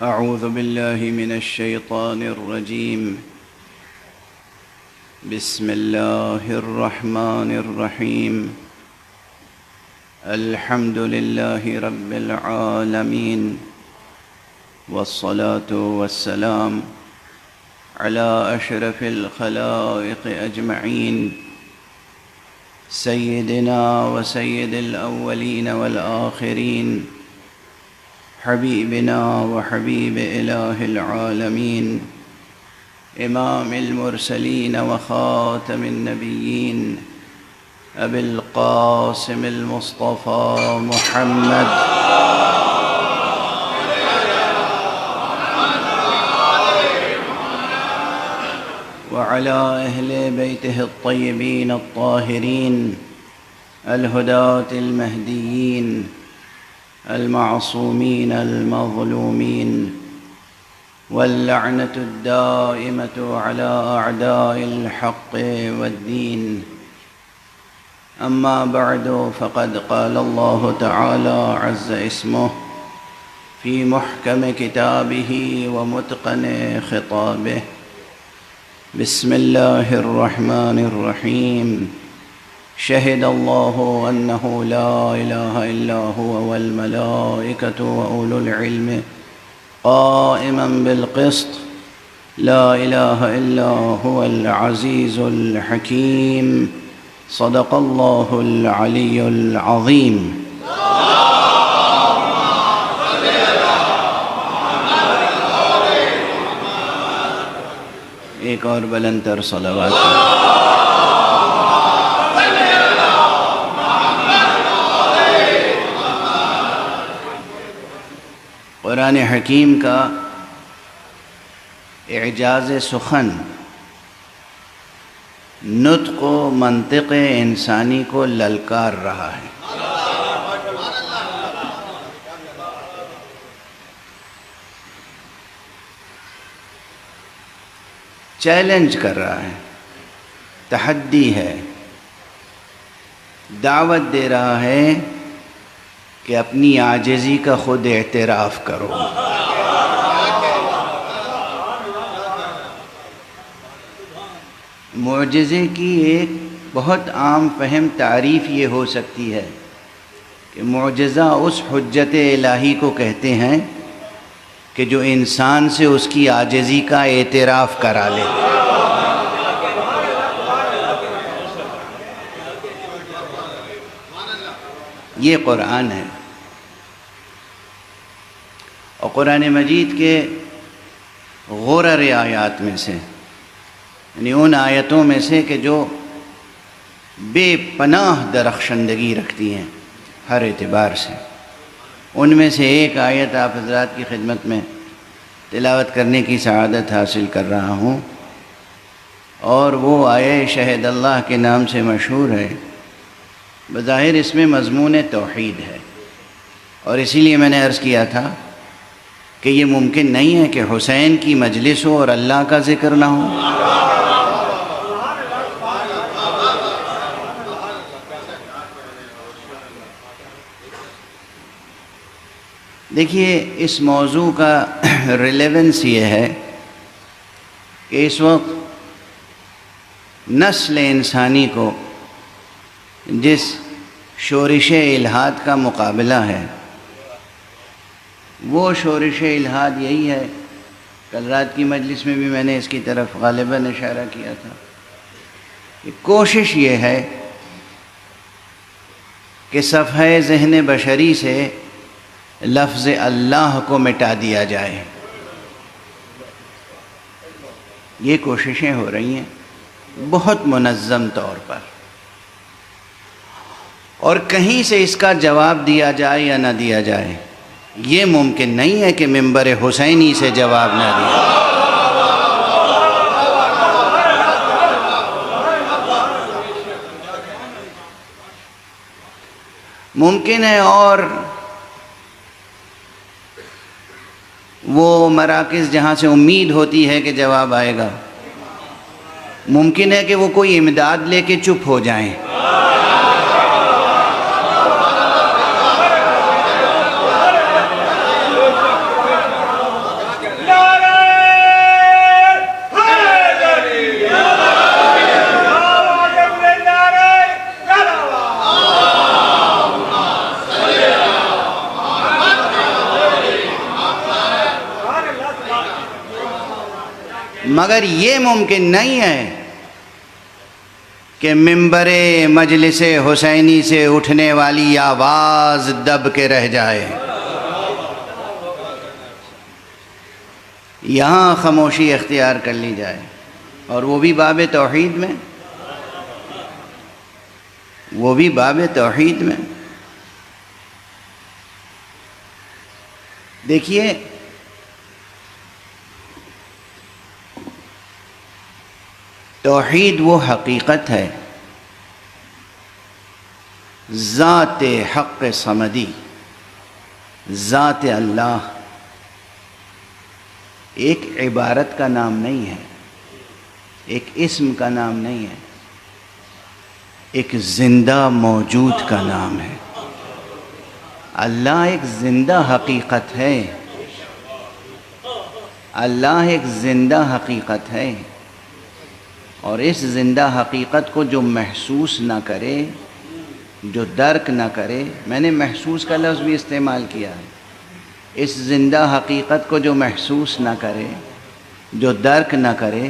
أعوذ بالله من الشيطان الرجيم. بسم الله الرحمن الرحيم. الحمد لله رب العالمين، والصلاة والسلام على أشرف الخلائق أجمعين، سيدنا وسيد الأولين والآخرين، حبيبنا وحبيب إله العالمين، إمام المرسلين وخاتم النبيين، أبي القاسم المصطفى محمد وعلى أهل بيته الطيبين الطاهرين الهداة المهديين المعصومين المظلومين، واللعنة الدائمة على أعداء الحق والدين. أما بعد، فقد قال الله تعالى عز اسمه في محكم كتابه ومتقن خطابه: بسم الله الرحمن الرحيم. شهد الله أنه لا إله إلا هو والملائكة وأولو العلم قائما بالقسط، لا إله إلا هو العزيز الحكيم. صدق الله العلي العظيم. ایک اور بلند تر صلوات. قرآن حکیم کا اعجاز سخن نطق و منطق انسانی کو للکار رہا ہے. چیلنج کر رہا ہے، تحدی ہے، دعوت دے رہا ہے کہ اپنی عاجزی کا خود اعتراف کرو. معجزے کی ایک بہت عام فہم تعریف یہ ہو سکتی ہے کہ معجزہ اس حجت الہی کو کہتے ہیں کہ جو انسان سے اس کی عاجزی کا اعتراف کرا لے. یہ قرآن ہے، اور قرآن مجید کے غرر آیات میں سے، یعنی ان آیتوں میں سے کہ جو بے پناہ درخشندگی رکھتی ہیں ہر اعتبار سے، ان میں سے ایک آیت آپ حضرات کی خدمت میں تلاوت کرنے کی سعادت حاصل کر رہا ہوں، اور وہ آیت شہد اللہ کے نام سے مشہور ہے. بظاہر اس میں مضمون توحید ہے، اور اسی لیے میں نے عرض کیا تھا کہ یہ ممکن نہیں ہے کہ حسین کی مجلس ہو اور اللہ کا ذکر نہ ہو. دیکھیے، اس موضوع کا ریلیونس یہ ہے کہ اس وقت نسل انسانی کو جس شورش الحاد کا مقابلہ ہے، وہ شورش الحاد یہی ہے. کل رات کی مجلس میں بھی میں نے اس کی طرف غالباً اشارہ کیا تھا کہ کوشش یہ ہے کہ صفحہ ذہن بشری سے لفظ اللہ کو مٹا دیا جائے. یہ کوششیں ہو رہی ہیں بہت منظم طور پر، اور کہیں سے اس کا جواب دیا جائے یا نہ دیا جائے. یہ ممکن نہیں ہے کہ منبر حسینی سے جواب نہ دیا. ممکن ہے اور وہ مراکز جہاں سے امید ہوتی ہے کہ جواب آئے گا، ممکن ہے کہ وہ کوئی امداد لے کے چپ ہو جائیں. مگر یہ ممکن نہیں ہے کہ ممبر مجلس حسینی سے اٹھنے والی آواز دب کے رہ جائے۔ یہاں خاموشی اختیار کر لی جائے، اور وہ بھی باب توحید میں، وہ بھی باب توحید میں۔ دیکھیے، توحید وہ حقیقت ہے، ذات حق صمدی، ذات اللہ ایک عبارت کا نام نہیں ہے، ایک اسم کا نام نہیں ہے، ایک زندہ موجود کا نام ہے۔ اللہ ایک زندہ حقیقت ہے، اللہ ایک زندہ حقیقت ہے، اور اس زندہ حقیقت کو جو محسوس نہ کرے، جو درک نہ کرے، میں نے محسوس کا لفظ بھی استعمال کیا ہے، اس زندہ حقیقت کو جو محسوس نہ کرے، جو درک نہ کرے،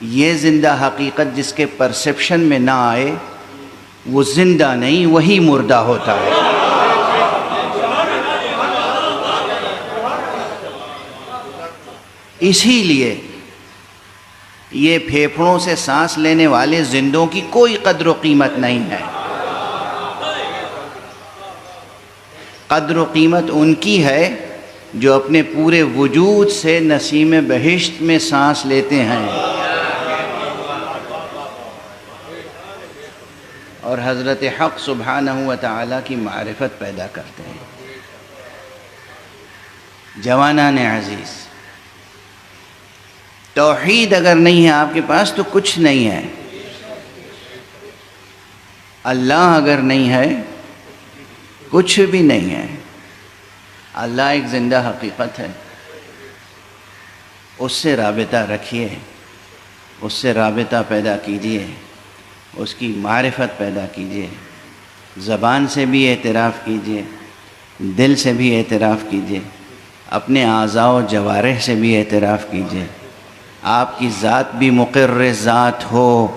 یہ زندہ حقیقت جس کے پرسیپشن میں نہ آئے، وہ زندہ نہیں، وہی مردہ ہوتا ہے۔ اسی لیے یہ پھیپھڑوں سے سانس لینے والے زندوں کی کوئی قدر و قیمت نہیں ہے۔ قدر و قیمت ان کی ہے جو اپنے پورے وجود سے نسیم بہشت میں سانس لیتے ہیں، اور حضرت حق سبحانہ و تعالیٰ کی معرفت پیدا کرتے ہیں۔ جوانان عزیز، توحید اگر نہیں ہے آپ کے پاس تو کچھ نہیں ہے، اللہ اگر نہیں ہے کچھ بھی نہیں ہے۔ اللہ ایک زندہ حقیقت ہے، اس سے رابطہ رکھیے، اس سے رابطہ پیدا کیجیے، اس کی معرفت پیدا کیجیے، زبان سے بھی اعتراف کیجیے، دل سے بھی اعتراف کیجیے، اپنے اعضاء و جوارح سے بھی اعتراف کیجیے۔ آپ کی ذات بھی مقر ذات ہو،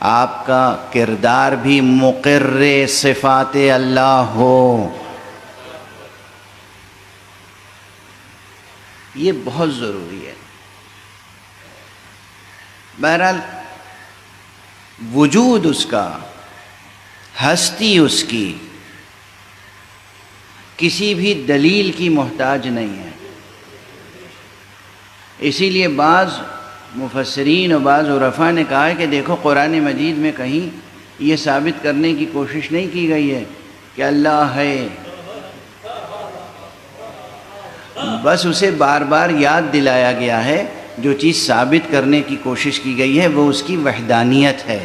آپ کا کردار بھی مقر صفات اللہ ہو۔ یہ بہت ضروری ہے۔ بہرحال وجود اس کا، ہستی اس کی کسی بھی دلیل کی محتاج نہیں ہے۔ اسی لیے بعض مفسرین و بعض عرفاء نے کہا ہے کہ دیکھو، قرآن مجید میں کہیں یہ ثابت کرنے کی کوشش نہیں کی گئی ہے کہ اللہ ہے، بس اسے بار بار یاد دلایا گیا ہے۔ جو چیز ثابت کرنے کی کوشش کی گئی ہے وہ اس کی وحدانیت ہے،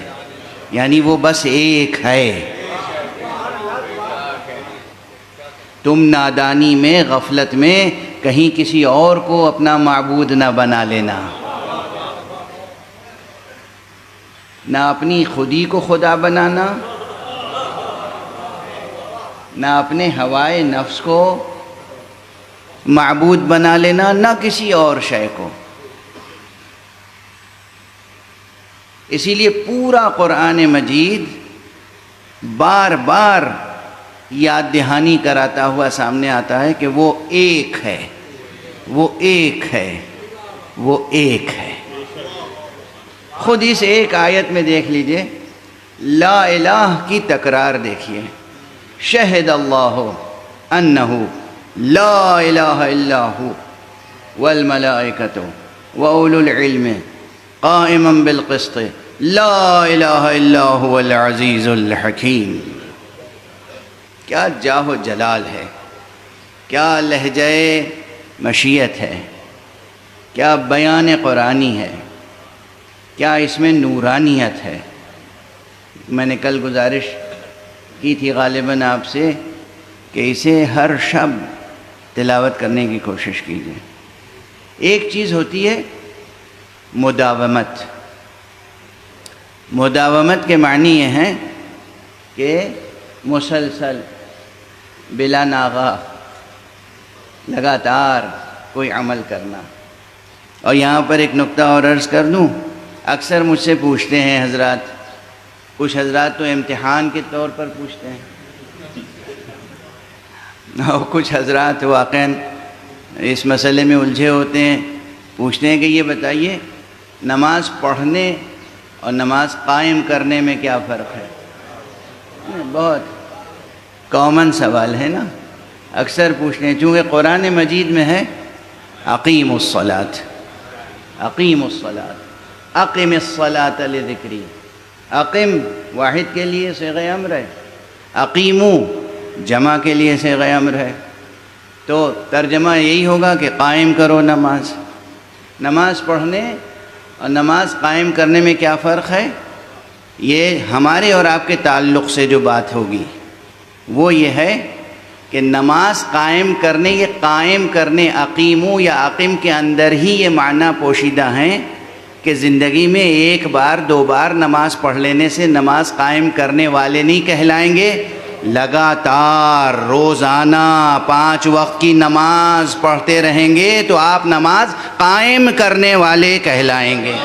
یعنی وہ بس ایک ہے۔ تم نادانی میں، غفلت میں کہیں کسی اور کو اپنا معبود نہ بنا لینا، نہ اپنی خودی کو خدا بنانا، نہ اپنے ہوائے نفس کو معبود بنا لینا، نہ کسی اور شے کو۔ اسی لیے پورا قرآن مجید بار بار یاد دہانی کراتا ہوا سامنے آتا ہے کہ وہ ایک ہے، وہ ایک ہے، وہ ایک ہے۔ خود اس ایک آیت میں دیکھ لیجئے، لا الہ کی تکرار دیکھیے، شہد اللہ انہ لا الہ الا ہو والملائکۃ واولو العلم قائما بالقسط لا الہ الا هو العزیز الحکیم۔ کیا جاہ و جلال ہے، کیا لہجہ مشیت ہے، کیا بیان قرآنی ہے، کیا اس میں نورانیت ہے۔ میں نے کل گزارش کی تھی غالباً آپ سے کہ اسے ہر شب تلاوت کرنے کی کوشش کیجیے۔ ایک چیز ہوتی ہے مداومت۔ مداومت کے معنی یہ ہیں کہ مسلسل، بلا ناغہ، لگاتار کوئی عمل کرنا۔ اور یہاں پر ایک نقطہ اور عرض کر دوں، اکثر مجھ سے پوچھتے ہیں حضرات، کچھ حضرات تو امتحان کے طور پر پوچھتے ہیں، اور کچھ حضرات واقعاً اس مسئلے میں الجھے ہوتے ہیں، پوچھتے ہیں کہ یہ بتائیے نماز پڑھنے اور نماز قائم کرنے میں کیا فرق ہے؟ بہت کامن سوال ہے نا، اکثر پوچھتے ہیں، چونکہ قرآن مجید میں ہے اقیم الصلاۃ، اقیم الصلاۃ، اقم الصلاۃ لذکری، اقم واحد کے لیے صیغہ امر ہے، اقیمو جمع کے لیے صیغہ امر ہے، تو ترجمہ یہی ہوگا کہ قائم کرو نماز۔ نماز پڑھنے اور نماز قائم کرنے میں کیا فرق ہے؟ یہ ہمارے اور آپ کے تعلق سے جو بات ہوگی وہ یہ ہے کہ نماز قائم کرنے، یہ قائم کرنے اقیمو یا اقم کے اندر ہی یہ معنی پوشیدہ ہیں کہ زندگی میں ایک بار دو بار نماز پڑھ لینے سے نماز قائم کرنے والے نہیں کہلائیں گے، لگاتار روزانہ 5 وقت کی نماز پڑھتے رہیں گے تو آپ نماز قائم کرنے والے کہلائیں گے۔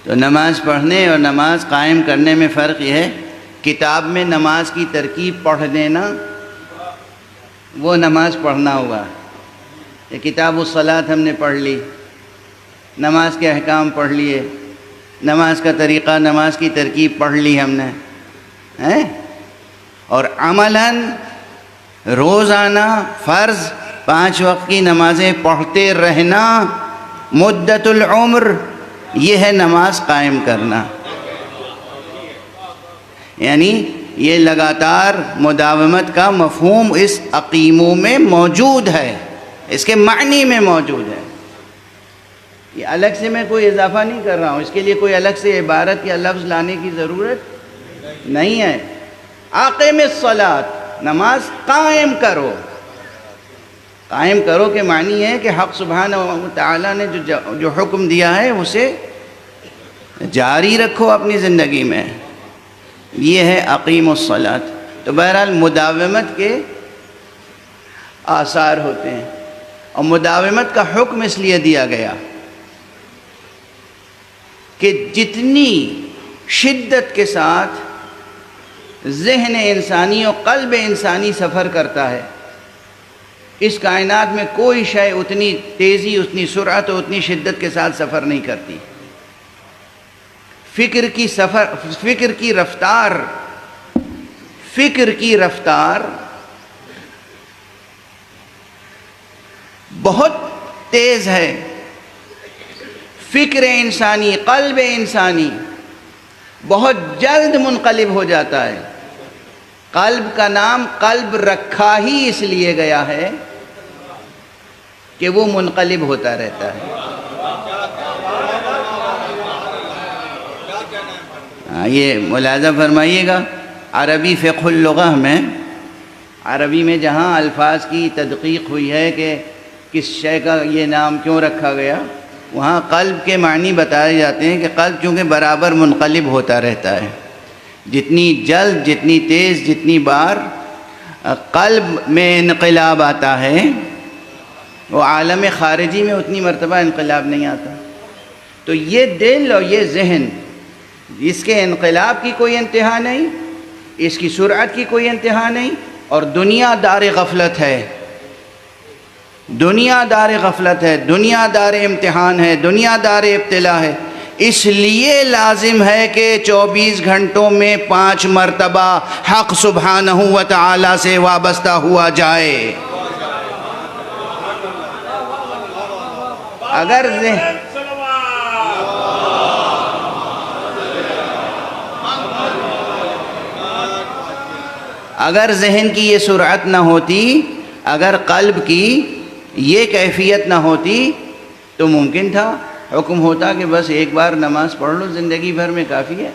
تو نماز پڑھنے اور نماز قائم کرنے میں فرق یہ ہے، کتاب میں نماز کی ترکیب پڑھ دینا وہ نماز پڑھنا ہوا، یہ کتاب الصلاۃ ہم نے پڑھ لی، نماز کے احکام پڑھ لیے، نماز کا طریقہ، نماز کی ترکیب پڑھ لی ہم نے، اور عملاً روزانہ فرض 5 وقت کی نمازیں پڑھتے رہنا مدت العمر، یہ ہے نماز قائم کرنا، یعنی یہ لگاتار مداومت کا مفہوم اس اقیمو میں موجود ہے، اس کے معنی میں موجود ہے، یہ الگ سے میں کوئی اضافہ نہیں کر رہا ہوں، اس کے لیے کوئی الگ سے عبارت یا لفظ لانے کی ضرورت نہیں ہے۔ اقم الصلاۃ، نماز قائم کرو، قائم کرو کے معنی ہے کہ حق سبحانہ و تعالیٰ نے جو حکم دیا ہے اسے جاری رکھو اپنی زندگی میں، یہ ہے اقیم الصلاۃ۔ تو بہرحال مداومت کے آثار ہوتے ہیں، اور مداومت کا حکم اس لیے دیا گیا کہ جتنی شدت کے ساتھ ذہن انسانی اور قلب انسانی سفر کرتا ہے، اس کائنات میں کوئی شے اتنی تیزی، اتنی سرعت اور اتنی شدت کے ساتھ سفر نہیں کرتی۔ فکر کی رفتار بہت تیز ہے، فکر انسانی، قلب انسانی بہت جلد منقلب ہو جاتا ہے۔ قلب کا نام قلب رکھا ہی اس لیے گیا ہے کہ وہ منقلب ہوتا رہتا ہے۔ یہ ملاحظہ فرمائیے گا، عربی فقہ اللغہ میں، عربی میں جہاں الفاظ کی تدقیق ہوئی ہے کہ کس شے کا یہ نام کیوں رکھا گیا، وہاں قلب کے معنی بتائے جاتے ہیں کہ قلب چونکہ برابر منقلب ہوتا رہتا ہے، جتنی جلد، جتنی تیز، جتنی بار قلب میں انقلاب آتا ہے، وہ عالم خارجی میں اتنی مرتبہ انقلاب نہیں آتا۔ تو یہ دل اور یہ ذہن، اس کے انقلاب کی کوئی انتہا نہیں، اس کی سرعت کی کوئی انتہا نہیں، اور دنیا دار غفلت ہے، دنیا دار غفلت ہے، دنیا دار امتحان ہے، دنیا دار ابتلا ہے۔ اس لیے لازم ہے کہ 24 گھنٹوں میں 5 مرتبہ حق سبحانہ و تعالی سے وابستہ ہوا جائے۔ اگر ذہن کی یہ سرعت نہ ہوتی، اگر قلب کی یہ کیفیت نہ ہوتی تو ممکن تھا حکم ہوتا کہ بس ایک بار نماز پڑھ لو، زندگی بھر میں کافی ہے۔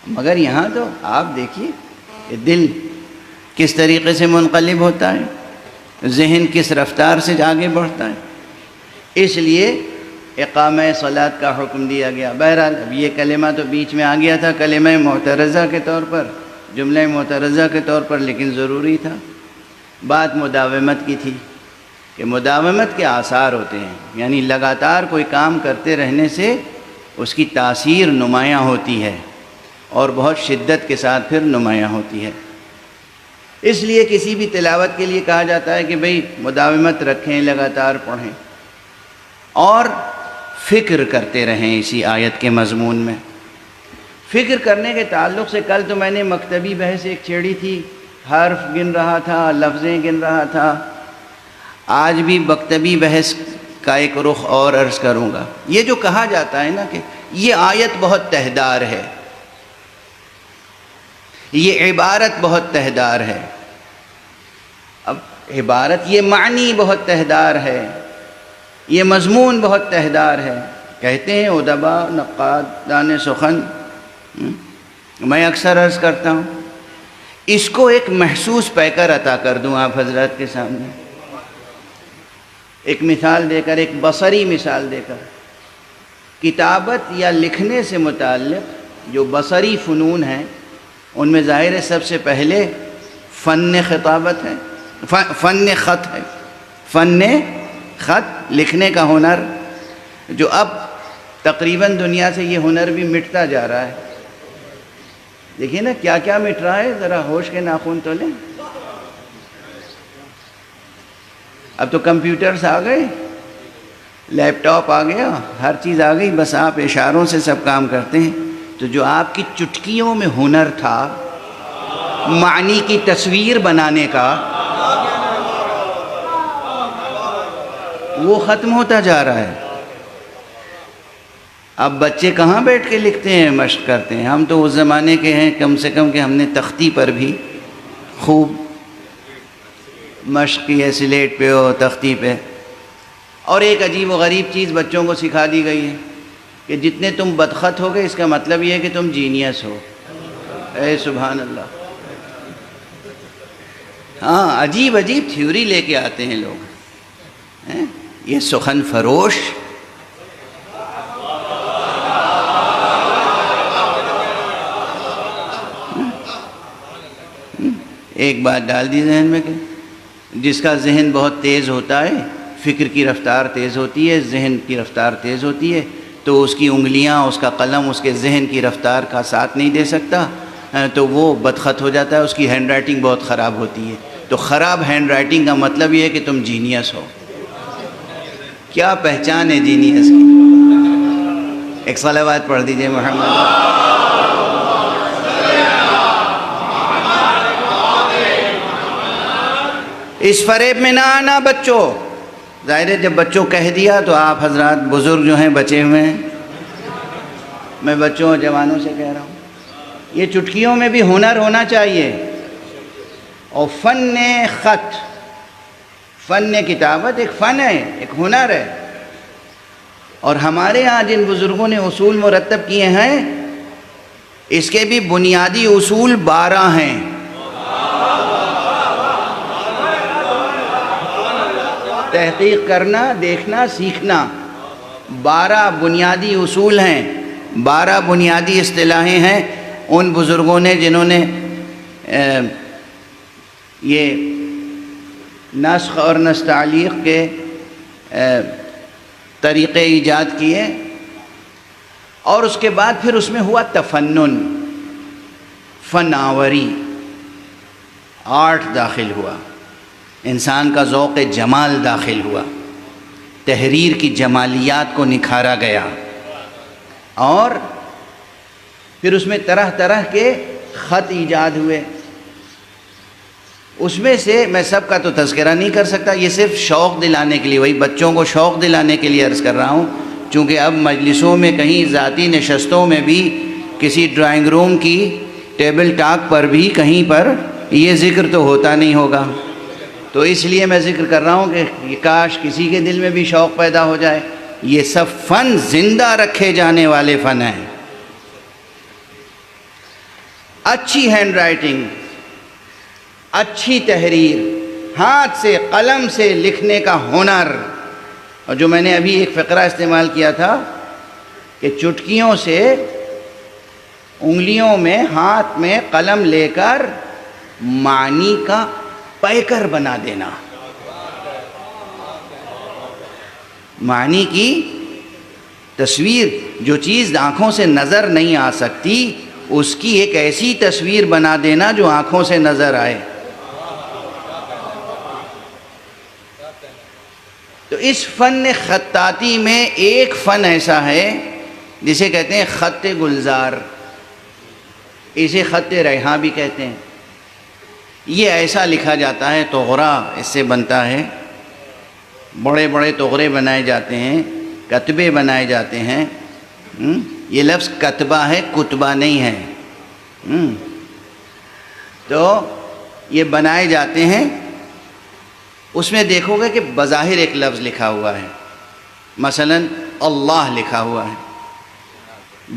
مگر یہاں تو آپ دیکھیے کہ دل کس طریقے سے منقلب ہوتا ہے، ذہن کس رفتار سے آگے بڑھتا ہے۔ اس لیے اقامہ صلاۃ کا حکم دیا گیا۔ بہرحال اب یہ کلمہ تو بیچ میں آ گیا تھا کلمہ معترضہ کے طور پر، جملہ معترضہ کے طور پر، لیکن ضروری تھا۔ بات مداومت کی تھی کہ مداومت کے آثار ہوتے ہیں، یعنی لگاتار کوئی کام کرتے رہنے سے اس کی تاثیر نمایاں ہوتی ہے اور بہت شدت کے ساتھ پھر نمایاں ہوتی ہے۔ اس لیے کسی بھی تلاوت کے لیے کہا جاتا ہے کہ بھئی مداومت رکھیں، لگاتار پڑھیں اور فکر کرتے رہیں اسی آیت کے مضمون میں۔ فکر کرنے کے تعلق سے کل تو میں نے مکتبی بحث ایک چھیڑی تھی، حرف گن رہا تھا، لفظیں گن رہا تھا۔ آج بھی مکتبی بحث کا ایک رخ اور عرض کروں گا۔ یہ جو کہا جاتا ہے نا کہ یہ آیت بہت تہدار ہے، یہ عبارت بہت تہدار ہے، اب عبارت یہ معنی بہت تہدار ہے، یہ مضمون بہت تہدار ہے، کہتے ہیں ادبا نقاد دان سخن۔ میں اکثر عرض کرتا ہوں اس کو ایک محسوس پیکر عطا کر دوں آپ حضرات کے سامنے، ایک مثال دے کر، ایک بصری مثال دے کر۔ کتابت یا لکھنے سے متعلق جو بصری فنون ہیں ان میں ظاہر ہے سب سے پہلے فن خطابت ہے، فن خط ہے، فن خط، لکھنے کا ہنر، جو اب تقریباً دنیا سے یہ ہنر بھی مٹتا جا رہا ہے۔ دیکھیے نا کیا کیا مٹ رہا ہے، ذرا ہوش کے ناخن تو لیں۔ اب تو کمپیوٹرز آ گئے، لیپ ٹاپ آ گیا، ہر چیز آ گئی، بس آپ اشاروں سے سب کام کرتے ہیں۔ تو جو آپ کی چٹکیوں میں ہنر تھا معنی کی تصویر بنانے کا، وہ ختم ہوتا جا رہا ہے۔ اب بچے کہاں بیٹھ کے لکھتے ہیں، مشق کرتے ہیں۔ ہم تو اس زمانے کے ہیں کم سے کم کہ ہم نے تختی پر بھی خوب مشق کی ہے، سلیٹ پہ ہو، تختی پہ۔ اور ایک عجیب و غریب چیز بچوں کو سکھا دی گئی ہے کہ جتنے تم بدخط ہو گئے اس کا مطلب یہ ہے کہ تم جینیس ہو۔ اے سبحان اللہ! ہاں، عجیب عجیب تھیوری لے کے آتے ہیں لوگ، یہ سخن فروش۔ ایک بات ڈال دی ذہن میں کہ جس کا ذہن بہت تیز ہوتا ہے، فکر کی رفتار تیز ہوتی ہے، ذہن کی رفتار تیز ہوتی ہے، تو اس کی انگلیاں، اس کا قلم اس کے ذہن کی رفتار کا ساتھ نہیں دے سکتا، تو وہ بدخط ہو جاتا ہے، اس کی ہینڈ رائٹنگ بہت خراب ہوتی ہے۔ تو خراب ہینڈ رائٹنگ کا مطلب یہ ہے کہ تم جینیس ہو۔ کیا پہچان ہے جینیس کی؟ ایک صلوات پڑھ دیجئے محمد۔ اس فریب میں نہ آنا بچوں۔ ظاہر ہے جب بچوں کہہ دیا تو آپ حضرات بزرگ جو ہیں بچے ہوئے ہیں، میں بچوں اور جوانوں سے کہہ رہا ہوں یہ چٹکیوں میں بھی ہنر ہونا چاہیے۔ اور فن خط، فن کتابت ایک فن ہے، ایک ہنر ہے۔ اور ہمارے ہاں جن بزرگوں نے اصول مرتب کیے ہیں اس کے بھی بنیادی اصول 12 ہیں۔ تحقیق کرنا، دیکھنا، سیکھنا، 12 بنیادی اصول ہیں، 12 بنیادی اصطلاحیں ہیں ان بزرگوں نے جنہوں نے یہ نسخ اور نستعلیق کے طریقے ایجاد کیے۔ اور اس کے بعد پھر اس میں ہوا تفنن، فناوری، آرٹ داخل ہوا، انسان کا ذوق جمال داخل ہوا، تحریر کی جمالیات کو نکھارا گیا، اور پھر اس میں طرح طرح کے خط ایجاد ہوئے۔ اس میں سے میں سب کا تو تذکرہ نہیں کر سکتا، یہ صرف شوق دلانے کے لیے، وہی بچوں کو شوق دلانے کے لیے عرض کر رہا ہوں، چونکہ اب مجلسوں میں کہیں ذاتی نشستوں میں بھی کسی ڈرائنگ روم کی ٹیبل ٹاک پر بھی کہیں پر یہ ذکر تو ہوتا نہیں ہوگا، تو اس لیے میں ذکر کر رہا ہوں کہ کاش کسی کے دل میں بھی شوق پیدا ہو جائے۔ یہ سب فن زندہ رکھے جانے والے فن ہیں۔ اچھی ہینڈ رائٹنگ، اچھی تحریر، ہاتھ سے قلم سے لکھنے کا ہنر. اور جو میں نے ابھی ایک فقرہ استعمال کیا تھا کہ چٹکیوں سے انگلیوں میں ہاتھ میں قلم لے کر معنی کا پیکر بنا دینا، معنی کی تصویر، جو چیز آنکھوں سے نظر نہیں آ سکتی اس کی ایک ایسی تصویر بنا دینا جو آنکھوں سے نظر آئے. تو اس فن خطاطی میں ایک فن ایسا ہے جسے کہتے ہیں خط گلزار، اسے خط ریحاں بھی کہتے ہیں. یہ ایسا لکھا جاتا ہے، طغرا اس سے بنتا ہے، بڑے بڑے طغرے بنائے جاتے ہیں، کتبے بنائے جاتے ہیں. یہ لفظ کتبہ ہے، کتبہ نہیں ہے. تو یہ بنائے جاتے ہیں. اس میں دیکھو گے کہ بظاہر ایک لفظ لکھا ہوا ہے، مثلا اللہ لکھا ہوا ہے،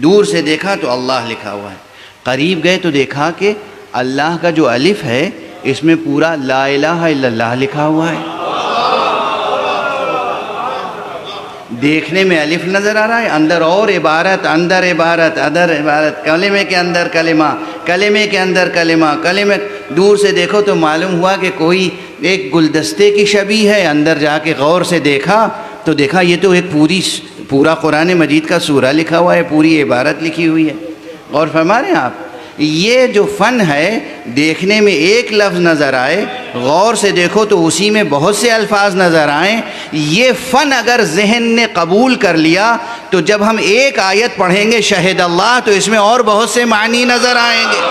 دور سے دیکھا تو اللہ لکھا ہوا ہے، قریب گئے تو دیکھا کہ اللہ کا جو الف ہے اس میں پورا لا الہ الا اللہ لکھا ہوا ہے. دیکھنے میں الف نظر آ رہا ہے، اندر اور عبارت، اندر عبارت، ادر عبارت، کلمے کے اندر کلمہ، کلمے کے اندر کلمہ، کلمے. دور سے دیکھو تو معلوم ہوا کہ کوئی ایک گلدستے کی شبیہ ہے، اندر جا کے غور سے دیکھا تو دیکھا یہ تو ایک پورا قرآن مجید کا سورہ لکھا ہوا ہے، پوری عبارت لکھی ہوئی ہے. غور فرما رہے ہیں آپ؟ یہ جو فن ہے، دیکھنے میں ایک لفظ نظر آئے، غور سے دیکھو تو اسی میں بہت سے الفاظ نظر آئیں. یہ فن اگر ذہن نے قبول کر لیا تو جب ہم ایک آیت پڑھیں گے شہد اللہ تو اس میں اور بہت سے معنی نظر آئیں گے.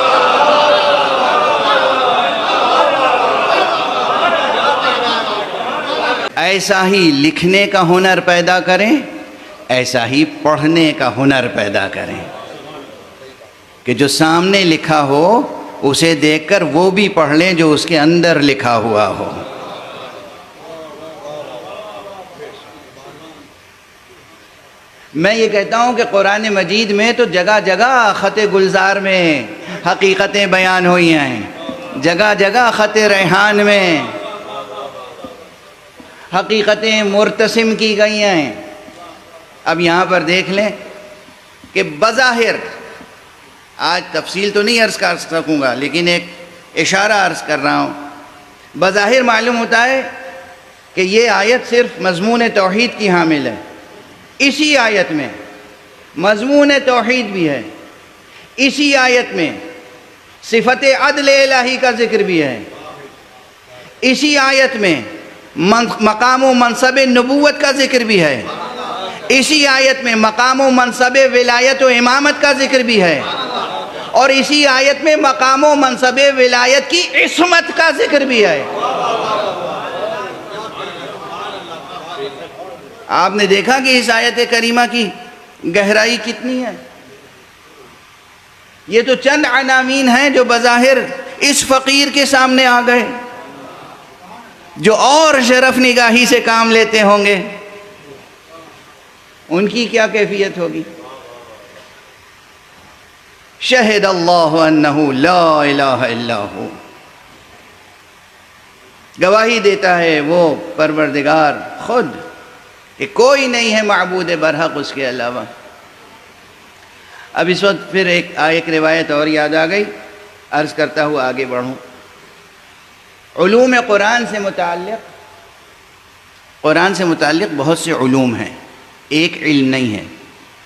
ایسا ہی لکھنے کا ہنر پیدا کریں، ایسا ہی پڑھنے کا ہنر پیدا کریں کہ جو سامنے لکھا ہو اسے دیکھ کر وہ بھی پڑھ لیں جو اس کے اندر لکھا ہوا ہو. میں یہ کہتا ہوں کہ قرآن مجید میں تو جگہ جگہ خط گلزار میں حقیقتیں بیان ہوئی ہیں، جگہ جگہ خط ریحان میں حقیقتیں مرتسم کی گئی ہیں. اب یہاں پر دیکھ لیں کہ بظاہر، آج تفصیل تو نہیں عرض کر سکوں گا لیکن ایک اشارہ عرض کر رہا ہوں. بظاہر معلوم ہوتا ہے کہ یہ آیت صرف مضمون توحید کی حامل ہے. اسی آیت میں مضمون توحید بھی ہے، اسی آیت میں صفت عدل الہی کا ذکر بھی ہے، اسی آیت میں مقام و منصب نبوت کا ذکر بھی ہے، اسی آیت میں مقام و منصب ولایت و امامت کا ذکر بھی ہے، اور اسی آیت میں مقام و منصب ولایت کی عصمت کا ذکر بھی ہے. آپ نے دیکھا کہ اس آیت کریمہ کی گہرائی کتنی ہے. یہ تو چند عناوین ہیں جو بظاہر اس فقیر کے سامنے آ گئے، جو اور شرف نگاہی سے کام لیتے ہوں گے ان کی کیا کیفیت ہوگی. شہد اللہ انہ لا الہ الا ہو، گواہی دیتا ہے وہ پروردگار خود کہ کوئی نہیں ہے معبود برحق اس کے علاوہ. اب اس وقت پھر ایک روایت اور یاد آ گئی، عرض کرتا ہوا آگے بڑھوں. علوم قرآن سے متعلق بہت سے علوم ہیں، ایک علم نہیں ہے،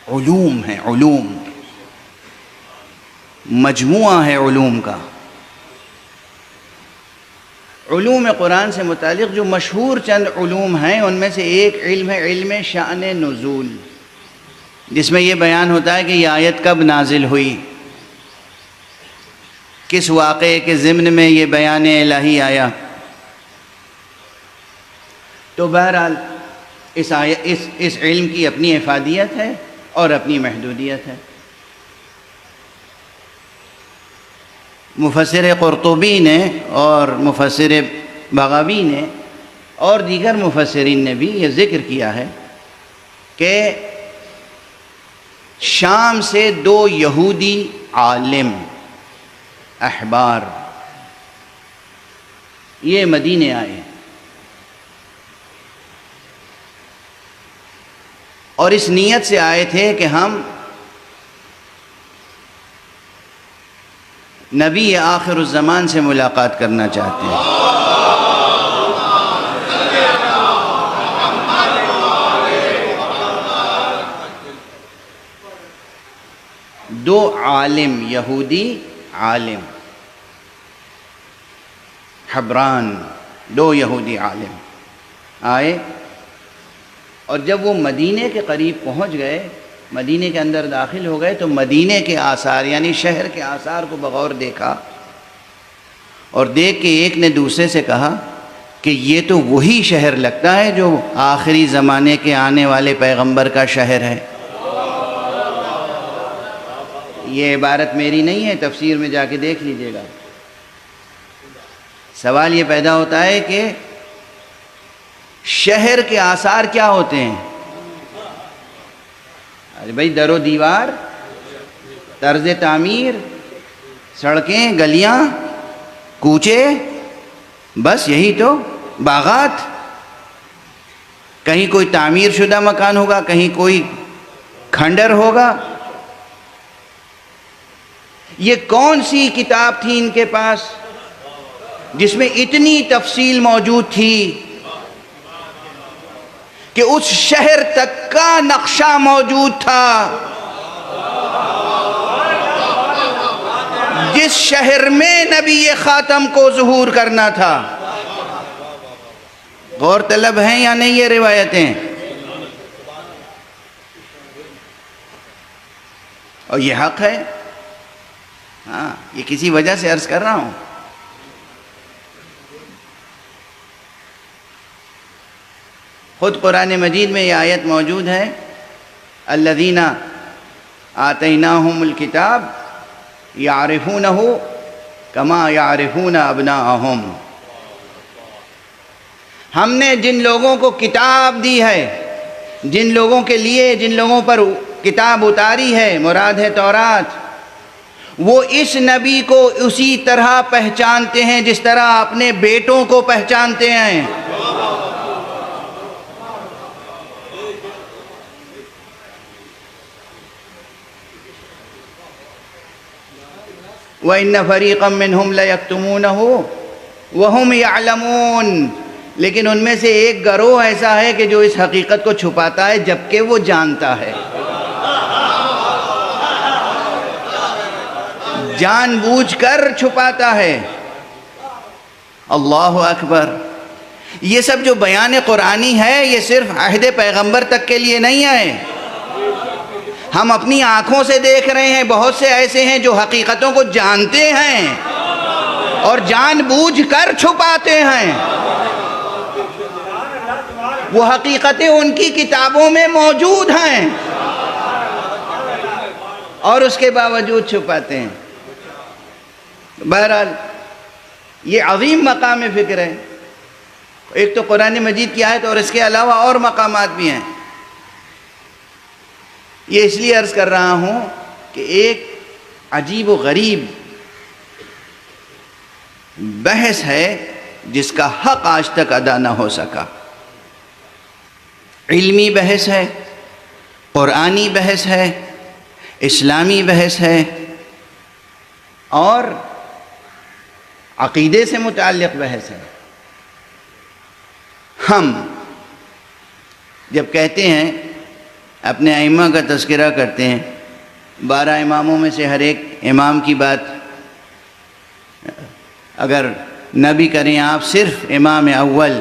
علوم ہیں، علوم مجموعہ ہے علوم کا. علوم قرآن سے متعلق جو مشہور چند علوم ہیں ان میں سے ایک علم ہے علم شأن نزول، جس میں یہ بیان ہوتا ہے کہ یہ آیت کب نازل ہوئی، کس واقعے کے ضمن میں یہ بیان الہی آیا. تو بہرحال اس علم کی اپنی افادیت ہے اور اپنی محدودیت ہے. مفسر قرطبی نے اور مفسر بغوی نے اور دیگر مفسرین نے بھی یہ ذکر کیا ہے کہ شام سے دو یہودی عالم احبار، یہ مدینے آئے اور اس نیت سے آئے تھے کہ ہم نبی آخر الزمان سے ملاقات کرنا چاہتے ہیں۔ دو عالم، یہودی عالم، حبران، دو یہودی عالم آئے، اور جب وہ مدینے کے قریب پہنچ گئے، مدینے کے اندر داخل ہو گئے، تو مدینے کے آثار یعنی شہر کے آثار کو بغور دیکھا، اور دیکھ کے ایک نے دوسرے سے کہا کہ یہ تو وہی شہر لگتا ہے جو آخری زمانے کے آنے والے پیغمبر کا شہر ہے۔ یہ عبارت میری نہیں ہے، تفسیر میں جا کے دیکھ لیجئے گا۔ سوال یہ پیدا ہوتا ہے کہ شہر کے آثار کیا ہوتے ہیں؟ ارے بھائی، در و دیوار، طرز تعمیر، سڑکیں، گلیاں، کوچے، بس یہی تو، باغات، کہیں کوئی تعمیر شدہ مکان ہوگا، کہیں کوئی کھنڈر ہوگا۔ یہ کون سی کتاب تھی ان کے پاس جس میں اتنی تفصیل موجود تھی کہ اس شہر تک کا نقشہ موجود تھا جس شہر میں نبی خاتم کو ظہور کرنا تھا؟ غور طلب ہیں یا نہیں یہ روایتیں؟ اور یہ حق ہے، ہاں، یہ کسی وجہ سے عرض کر رہا ہوں۔ خود قرآن مجید میں یہ آیت موجود ہے، الذین آتیناہم الکتاب یعرفونہ کما یعرفون ابناءہم۔ ہم نے جن لوگوں کو کتاب دی ہے، جن لوگوں کے لیے، جن لوگوں پر کتاب اتاری ہے، مراد ہے تورات، وہ اس نبی کو اسی طرح پہچانتے ہیں جس طرح اپنے بیٹوں کو پہچانتے ہیں۔ وَإِنَّ فَرِيقًا مِّنْهُمْ لَيَكْتُمُونَهُ وَهُمْ يَعْلَمُونَ، لیکن ان میں سے ایک گروہ ایسا ہے کہ جو اس حقیقت کو چھپاتا ہے جبکہ وہ جانتا ہے، جان بوجھ کر چھپاتا ہے۔ اللہ اکبر۔ یہ سب جو بیان قرآنی ہے یہ صرف عہد پیغمبر تک کے لیے نہیں ہے، ہم اپنی آنکھوں سے دیکھ رہے ہیں بہت سے ایسے ہیں جو حقیقتوں کو جانتے ہیں اور جان بوجھ کر چھپاتے ہیں۔ وہ حقیقتیں ان کی کتابوں میں موجود ہیں اور اس کے باوجود چھپاتے ہیں۔ بہرحال یہ عظیم مقام فکر ہے۔ ایک تو قرآن مجید کی آیت اور اس کے علاوہ اور مقامات بھی ہیں۔ یہ اس لیے عرض کر رہا ہوں کہ ایک عجیب و غریب بحث ہے جس کا حق آج تک ادا نہ ہو سکا۔ علمی بحث ہے، قرآنی بحث ہے، اسلامی بحث ہے اور عقیدے سے متعلق بحث ہے۔ ہم جب کہتے ہیں، اپنے ائمہ کا تذکرہ کرتے ہیں، 12 اماموں میں سے ہر ایک امام کی بات اگر نہ بھی کریں آپ، صرف امام اول،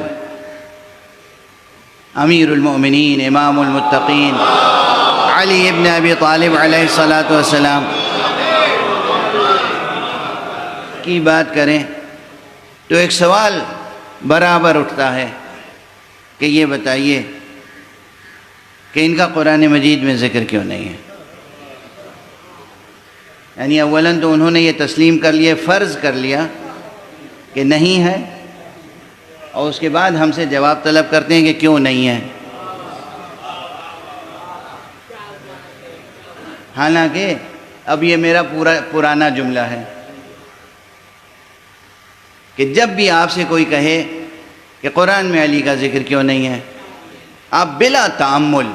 امیر المؤمنین، امام المتقین، علی ابن ابی طالب علیہ السلام کی بات کریں تو ایک سوال برابر اٹھتا ہے کہ یہ بتائیے کہ ان کا قرآن مجید میں ذکر کیوں نہیں ہے؟ یعنی اولاً تو انہوں نے یہ تسلیم کر لیا، فرض کر لیا کہ نہیں ہے، اور اس کے بعد ہم سے جواب طلب کرتے ہیں کہ کیوں نہیں ہے۔ حالانکہ اب یہ میرا پرانا جملہ ہے کہ جب بھی آپ سے کوئی کہے کہ قرآن میں علی کا ذکر کیوں نہیں ہے، آپ بلا تعمل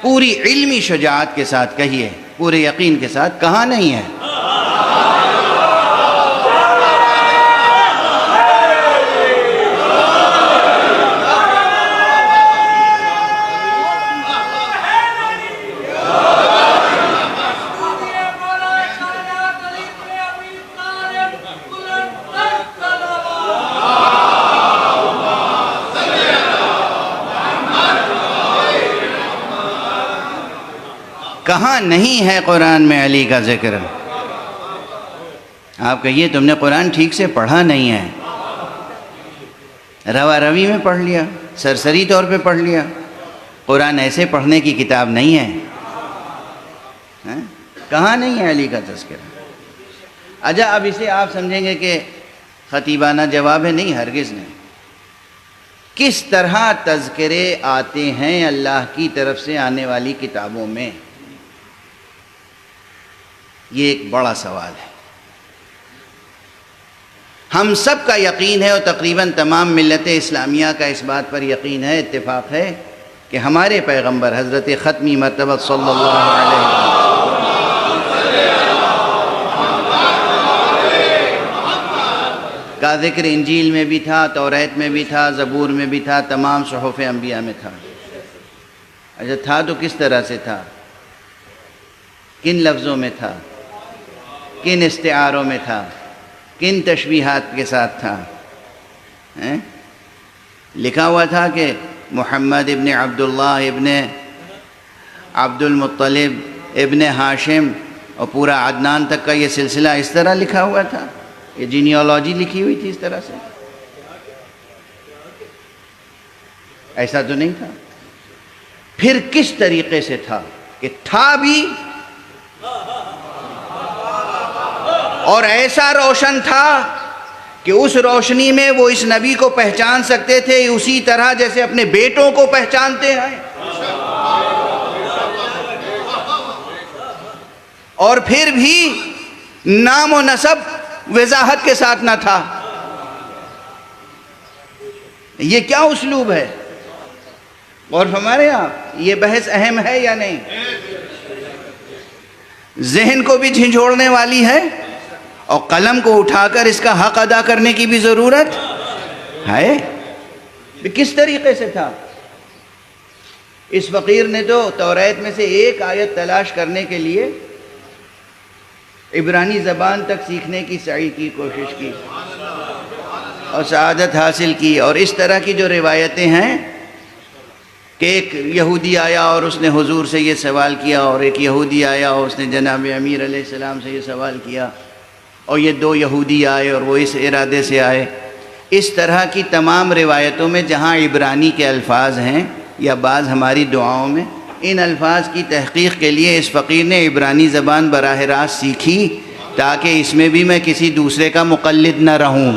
پوری علمی شجاعت کے ساتھ کہیے، پورے یقین کے ساتھ، کہاں نہیں ہے؟ کہاں نہیں ہے قرآن میں علی کا ذکر؟ آپ کہیے تم نے قرآن ٹھیک سے پڑھا نہیں ہے، روا روی میں پڑھ لیا، سرسری طور پہ پڑھ لیا، قرآن ایسے پڑھنے کی کتاب نہیں ہے۔ کہاں نہیں ہے علی کا تذکرہ؟ اچھا اب اسے آپ سمجھیں گے کہ خطیبانہ جواب ہے، نہیں، ہرگز نہیں۔ کس طرح تذکرے آتے ہیں اللہ کی طرف سے آنے والی کتابوں میں، یہ ایک بڑا سوال ہے۔ ہم سب کا یقین ہے اور تقریباً تمام ملت اسلامیہ کا اس بات پر یقین ہے، اتفاق ہے کہ ہمارے پیغمبر حضرت ختمی مرتبہ صلی اللہ علیہ وسلم کا ذکر انجیل میں بھی تھا، توریت میں بھی تھا، زبور میں بھی تھا، تمام صحف انبیاء میں تھا۔ اچھا تھا تو کس طرح سے تھا؟ کن لفظوں میں تھا؟ کن استعاروں میں تھا؟ کن تشبیہات کے ساتھ تھا؟ لکھا ہوا تھا کہ محمد ابن عبداللہ ابن عبد المطلب ابن ہاشم اور پورا عدنان تک کا یہ سلسلہ اس طرح لکھا ہوا تھا، یہ جینیالوجی لکھی ہوئی تھی اس طرح سے؟ ایسا تو نہیں تھا۔ پھر کس طریقے سے تھا؟ کہ تھا بھی اور ایسا روشن تھا کہ اس روشنی میں وہ اس نبی کو پہچان سکتے تھے اسی طرح جیسے اپنے بیٹوں کو پہچانتے ہیں۔ اور پھر بھی نام و نسب وضاحت کے ساتھ نہ تھا۔ یہ کیا اسلوب ہے؟ اور ہمارے آپ یہ بحث اہم ہے یا نہیں؟ ذہن کو بھی جھنجھوڑنے والی ہے اور قلم کو اٹھا کر اس کا حق ادا کرنے کی بھی ضرورت ہے۔ کس طریقے سے تھا؟ اس فقیر نے تو توریت میں سے ایک آیت تلاش کرنے کے لیے عبرانی زبان تک سیکھنے کی سعی کی، کوشش کی اور سعادت حاصل کی۔ اور اس طرح کی جو روایتیں ہیں کہ ایک یہودی آیا اور اس نے حضور سے یہ سوال کیا، اور ایک یہودی آیا اور اس نے جناب امیر علیہ السلام سے یہ سوال کیا، اور یہ دو یہودی آئے اور وہ اس ارادے سے آئے۔ اس طرح کی تمام روایتوں میں جہاں عبرانی کے الفاظ ہیں یا بعض ہماری دعاؤں میں، ان الفاظ کی تحقیق کے لیے اس فقیر نے عبرانی زبان براہ راست سیکھی تاکہ اس میں بھی میں کسی دوسرے کا مقلد نہ رہوں۔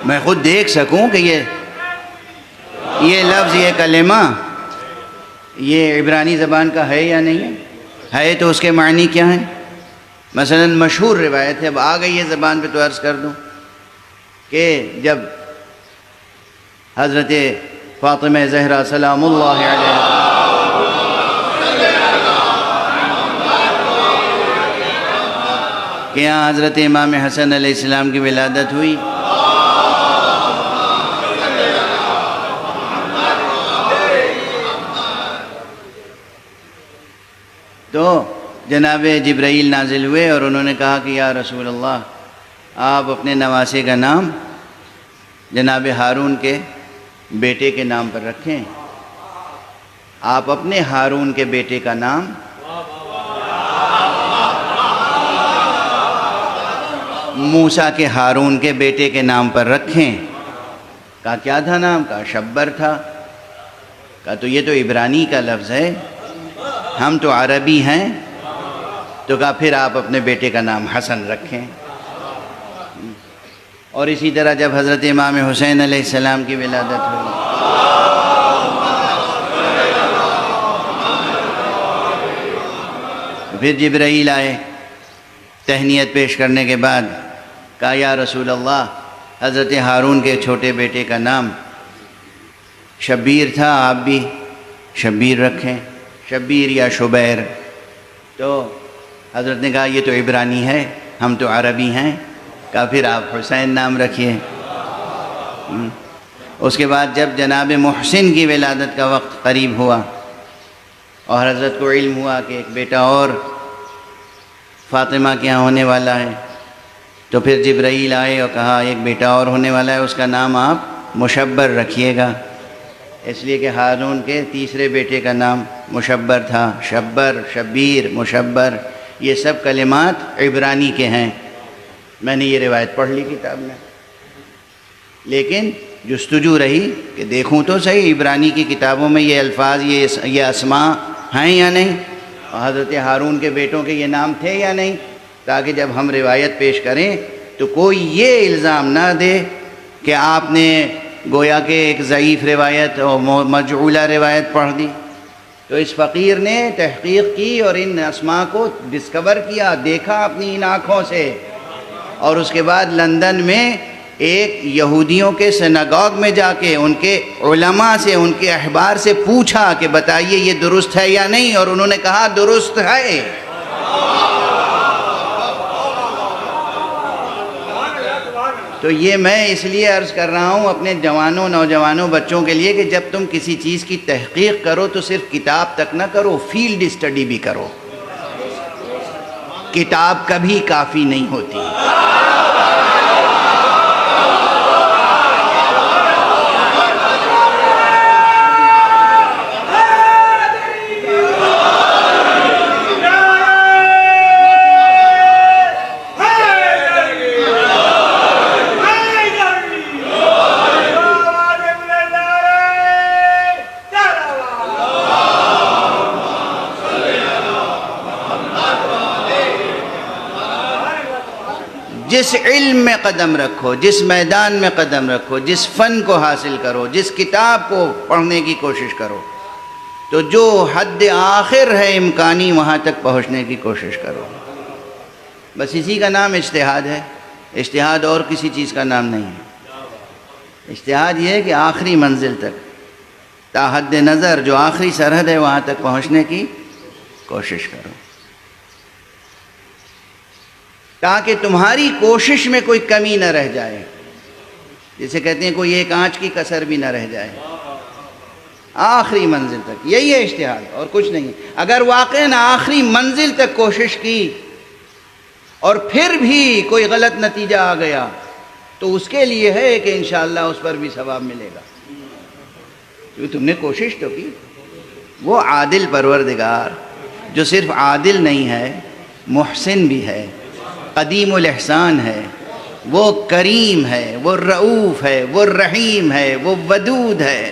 میں خود دیکھ سکوں کہ یہ لفظ، یہ کلمہ یہ عبرانی زبان کا ہے یا نہیں ہے تو اس کے معنی کیا ہیں۔ مثلا مشہور روایت ہے، اب آ گئی ہے زبان پہ تو عرض کر دوں کہ جب حضرت فاطمہ زہرا سلام اللہ علیہ کہ یہاں حضرت امام حسن علیہ السلام کی ولادت ہوئی، تو جناب جبرائیل نازل ہوئے اور انہوں نے کہا کہ یا رسول اللہ، آپ اپنے نواسے کا نام جناب ہارون کے بیٹے کے نام پر رکھیں۔ آپ اپنے ہارون کے بیٹے کا نام موسیٰ کے ہارون کے بیٹے کے نام پر رکھیں۔ کہا کیا تھا نام؟ کہا شبر تھا۔ کہا تو یہ تو عبرانی کا لفظ ہے، ہم تو عربی ہیں، تو کہا پھر آپ اپنے بیٹے کا نام حسن رکھیں۔ اور اسی طرح جب حضرت امام حسین علیہ السلام کی ولادت ہوئی، پھر جبرائیل آئے تہنیت پیش کرنے کے بعد، کہا یا رسول اللہ، حضرت ہارون کے چھوٹے بیٹے کا نام شبیر تھا، آپ بھی شبیر رکھیں، شبیر یا شبیر۔ تو حضرت نے کہا یہ تو عبرانی ہے، ہم تو عربی ہیں۔ کہا پھر آپ حسین نام رکھیے۔ اس کے بعد جب جناب محسن کی ولادت کا وقت قریب ہوا اور حضرت کو علم ہوا کہ ایک بیٹا اور فاطمہ کے یہاں ہونے والا ہے، تو پھر جبرائیل آئے اور کہا ایک بیٹا اور ہونے والا ہے، اس کا نام آپ مشبر رکھیے گا، اس لیے کہ ہارون کے تیسرے بیٹے کا نام مشبر تھا۔ شبر، شبیر، مشبر، یہ سب کلمات عبرانی کے ہیں۔ میں نے یہ روایت پڑھ لی کتاب میں، لیکن جستجو رہی کہ دیکھوں تو صحیح عبرانی کی کتابوں میں یہ الفاظ، یہ اسماء ہیں یا نہیں، اور حضرت ہارون کے بیٹوں کے یہ نام تھے یا نہیں، تاکہ جب ہم روایت پیش کریں تو کوئی یہ الزام نہ دے کہ آپ نے گویا کہ ایک ضعیف روایت اور مجعولہ روایت پڑھ دی۔ تو اس فقیر نے تحقیق کی اور ان اسماء کو ڈسکور کیا، دیکھا اپنی ان آنکھوں سے، اور اس کے بعد لندن میں ایک یہودیوں کے سناگوگ میں جا کے ان کے علماء سے، ان کے احبار سے پوچھا کہ بتائیے یہ درست ہے یا نہیں، اور انہوں نے کہا درست ہے۔ تو یہ میں اس لیے عرض کر رہا ہوں اپنے جوانوں، نوجوانوں، بچوں کے لیے کہ جب تم کسی چیز کی تحقیق کرو تو صرف کتاب تک نہ کرو، فیلڈ اسٹڈی بھی کرو۔ کتاب کبھی کافی نہیں ہوتی۔ جس علم میں قدم رکھو، جس میدان میں قدم رکھو، جس فن کو حاصل کرو، جس کتاب کو پڑھنے کی کوشش کرو، تو جو حد آخر ہے امکانی وہاں تک پہنچنے کی کوشش کرو۔ بس اسی کا نام اجتہاد ہے۔ اجتہاد اور کسی چیز کا نام نہیں ہے۔ اجتہاد یہ ہے کہ آخری منزل تک، تا حد نظر جو آخری سرحد ہے وہاں تک پہنچنے کی کوشش کرو، تاکہ تمہاری کوشش میں کوئی کمی نہ رہ جائے، جسے کہتے ہیں کوئی ایک آنچ کی کسر بھی نہ رہ جائے، آخری منزل تک۔ یہی ہے اجتہاد اور کچھ نہیں۔ اگر واقعاً آخری منزل تک کوشش کی اور پھر بھی کوئی غلط نتیجہ آ گیا تو اس کے لیے ہے کہ انشاءاللہ اس پر بھی ثواب ملے گا، کیونکہ تم نے کوشش تو کی۔ وہ عادل پروردگار جو صرف عادل نہیں ہے، محسن بھی ہے، قدیم الاحسان ہے، وہ کریم ہے، وہ رؤوف ہے، وہ رحیم ہے، وہ ودود ہے۔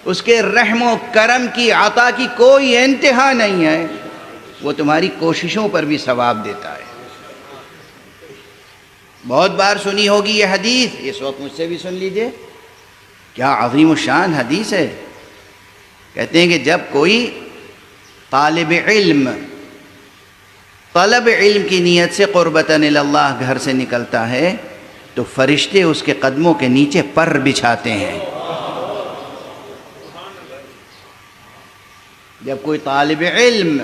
اس کے رحم و کرم کی عطا کی کوئی انتہا نہیں ہے، وہ تمہاری کوششوں پر بھی ثواب دیتا ہے۔ بہت بار سنی ہوگی یہ حدیث، اس وقت مجھ سے بھی سن لیجئے، کیا عظیم الشان حدیث ہے۔ کہتے ہیں کہ جب کوئی طالب علم طلب علم کی نیت سے قربتاً اللہ گھر سے نکلتا ہے تو فرشتے اس کے قدموں کے نیچے پر بچھاتے ہیں۔ جب کوئی طالب علم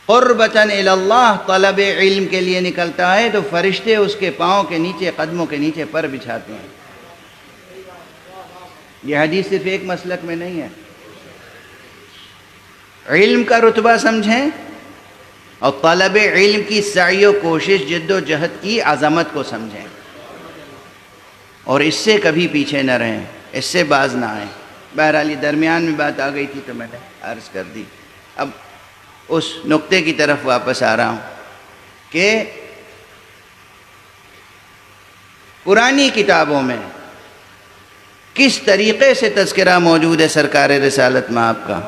قربتاً اللہ طلب علم کے لیے نکلتا ہے تو فرشتے اس کے پاؤں کے نیچے، قدموں کے نیچے پر بچھاتے ہیں۔ یہ حدیث صرف ایک مسلک میں نہیں ہے۔ علم کا رتبہ سمجھیں اور طلب علم کی سعی و کوشش، جد و جہد کی عظمت کو سمجھیں، اور اس سے کبھی پیچھے نہ رہیں، اس سے باز نہ آئیں۔ بہرحال یہ درمیان میں بات آ گئی تھی تو میں نے عرض کر دی۔ اب اس نقطے کی طرف واپس آ رہا ہوں کہ پرانی کتابوں میں کس طریقے سے تذکرہ موجود ہے سرکار رسالت میں آپ کا۔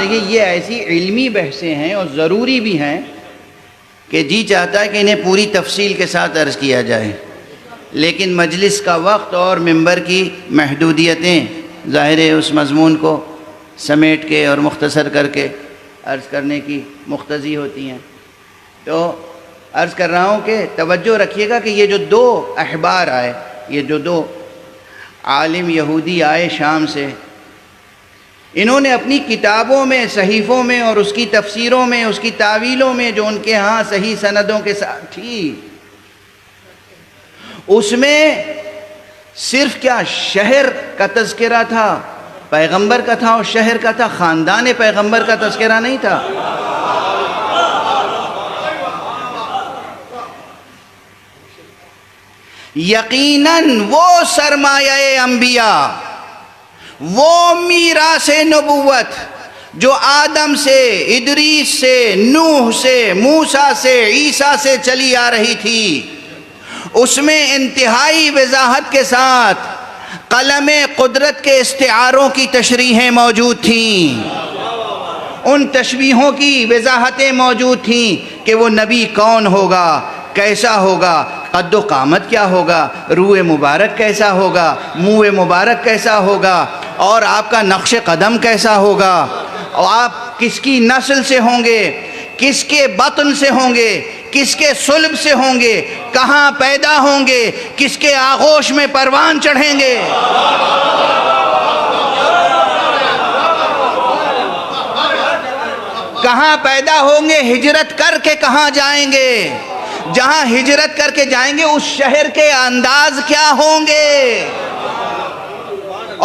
دیکھیے یہ ایسی علمی بحثیں ہیں اور ضروری بھی ہیں کہ جی چاہتا ہے کہ انہیں پوری تفصیل کے ساتھ عرض کیا جائے، لیکن مجلس کا وقت اور ممبر کی محدودیتیں ظاہر ہے اس مضمون کو سمیٹ کے اور مختصر کر کے عرض کرنے کی مقتضی ہوتی ہیں۔ تو عرض کر رہا ہوں کہ توجہ رکھیے گا کہ یہ جو دو احبار آئے، یہ جو دو عالم یہودی آئے شام سے، انہوں نے اپنی کتابوں میں، صحیفوں میں اور اس کی تفسیروں میں، اس کی تاویلوں میں جو ان کے ہاں صحیح سندوں کے ساتھ تھی، اس میں صرف کیا شہر کا تذکرہ تھا، پیغمبر کا تھا اور شہر کا تھا، خاندان پیغمبر کا تذکرہ نہیں تھا۔ یقیناً وہ سرمایہ انبیاء، وہ میراث نبوت جو آدم سے، ادریس سے، نوح سے، موسیٰ سے، عیسیٰ سے چلی آ رہی تھی، اس میں انتہائی وضاحت کے ساتھ قلم قدرت کے استعاروں کی تشریحیں موجود تھیں، ان تشبیہوں کی وضاحتیں موجود تھیں کہ وہ نبی کون ہوگا، کیسا ہوگا، قد و قامت کیا ہوگا، روح مبارک کیسا ہوگا، منہ مبارک کیسا ہوگا، اور آپ کا نقش قدم کیسا ہوگا، اور آپ کس کی نسل سے ہوں گے، کس کے بطن سے ہوں گے، کس کے صلب سے ہوں گے، کہاں پیدا ہوں گے، کس کے آغوش میں پروان چڑھیں گے۔ کہاں پیدا ہوں گے، ہجرت کر کے کہاں جائیں گے، جہاں ہجرت کر کے جائیں گے اس شہر کے انداز کیا ہوں گے۔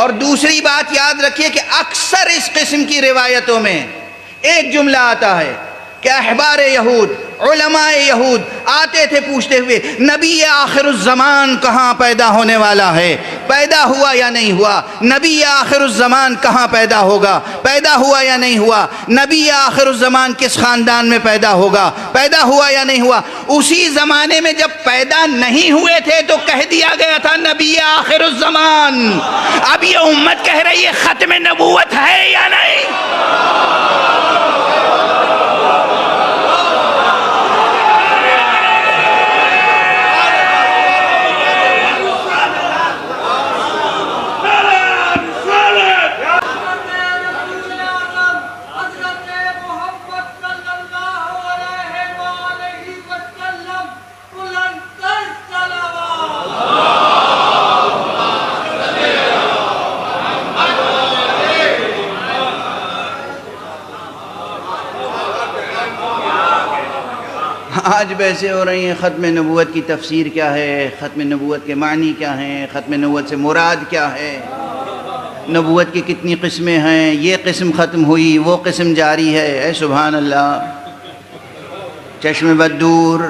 اور دوسری بات یاد رکھیے کہ اکثر اس قسم کی روایتوں میں ایک جملہ آتا ہے کہ احبار یہود، علماء یہود آتے تھے پوچھتے ہوئے نبی آخر الزمان کہاں پیدا ہونے والا ہے، پیدا ہوا یا نہیں ہوا، نبی آخر الزمان کہاں پیدا ہوگا، پیدا ہوا یا نہیں ہوا، نبی آخر الزمان کس خاندان میں پیدا ہوگا، پیدا ہوا یا نہیں ہوا۔ اسی زمانے میں جب پیدا نہیں ہوئے تھے تو کہہ دیا گیا تھا نبی آخر الزمان۔ اب یہ امت کہہ رہی ہے ختم نبوت ہے یا نہیں؟ آج بحثیں ہو رہی ہیں ختم نبوت کی تفسیر کیا ہے، ختم نبوت کے معنی کیا ہیں، ختم نبوت سے مراد کیا ہے، نبوت کی کتنی قسمیں ہیں، یہ قسم ختم ہوئی، وہ قسم جاری ہے۔ اے سبحان اللہ، چشم بد دور۔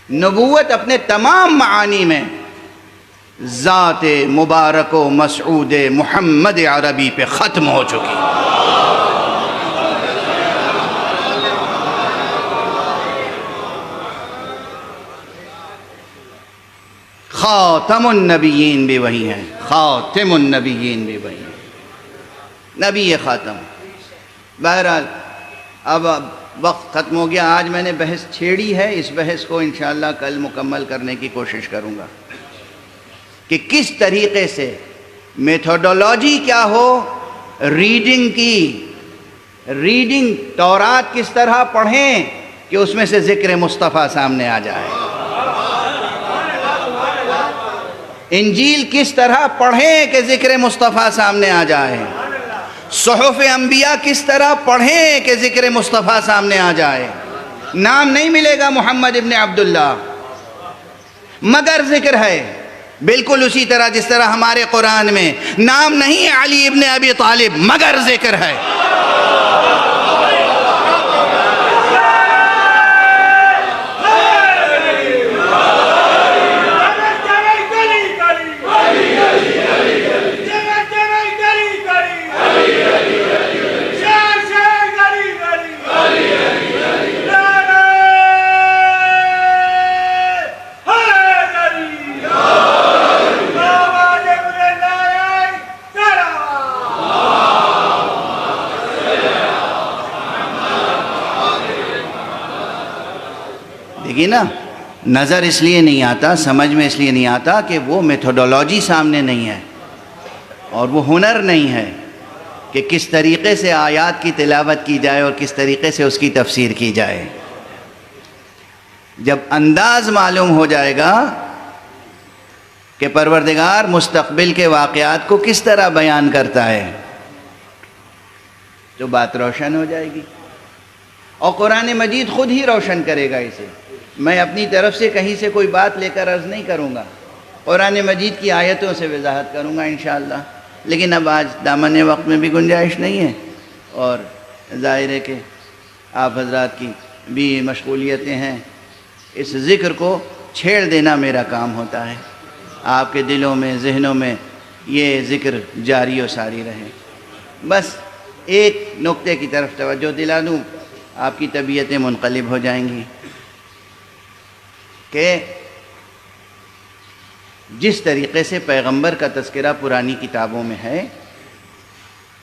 نبوت اپنے تمام معانی میں ذات مبارک و مسعود محمد عربی پہ ختم ہو چکی۔ خاتم النبیین بھی وہی ہیں، خاتم النبیین بھی وہی ہیں، نبی خاتم۔ بہرحال اب وقت ختم ہو گیا، آج میں نے بحث چھیڑی ہے، اس بحث کو انشاءاللہ کل مکمل کرنے کی کوشش کروں گا کہ کس طریقے سے میتھوڈولوجی کیا ہو ریڈنگ کی، ریڈنگ تورات کس طرح پڑھیں کہ اس میں سے ذکر مصطفیٰ سامنے آ جائے، انجیل کس طرح پڑھیں کہ ذکر مصطفیٰ سامنے آ جائے، صحف انبیاء کس طرح پڑھیں کہ ذکر مصطفیٰ سامنے آ جائے۔ نام نہیں ملے گا محمد ابن عبداللہ مگر ذکر ہے، بالکل اسی طرح جس طرح ہمارے قرآن میں نام نہیں علی ابن ابی طالب مگر ذکر ہے۔ دیکھیے نا، نظر اس لیے نہیں آتا، سمجھ میں اس لیے نہیں آتا کہ وہ میتھوڈولوجی سامنے نہیں ہے اور وہ ہنر نہیں ہے کہ کس طریقے سے آیات کی تلاوت کی جائے اور کس طریقے سے اس کی تفسیر کی جائے۔ جب انداز معلوم ہو جائے گا کہ پروردگار مستقبل کے واقعات کو کس طرح بیان کرتا ہے تو بات روشن ہو جائے گی، اور قرآن مجید خود ہی روشن کرے گا اسے۔ میں اپنی طرف سے کہیں سے کوئی بات لے کر عرض نہیں کروں گا، قرآن مجید کی آیتوں سے وضاحت کروں گا انشاءاللہ۔ لیکن اب آج دامن وقت میں بھی گنجائش نہیں ہے، اور ظاہر ہے کہ آپ حضرات کی بھی مشغولیتیں ہیں، اس ذکر کو چھیڑ دینا میرا کام ہوتا ہے۔ آپ کے دلوں میں، ذہنوں میں یہ ذکر جاری و ساری رہے۔ بس ایک نقطے کی طرف توجہ دلا دوں، آپ کی طبیعتیں منقلب ہو جائیں گی، کہ جس طریقے سے پیغمبر کا تذکرہ پرانی کتابوں میں ہے،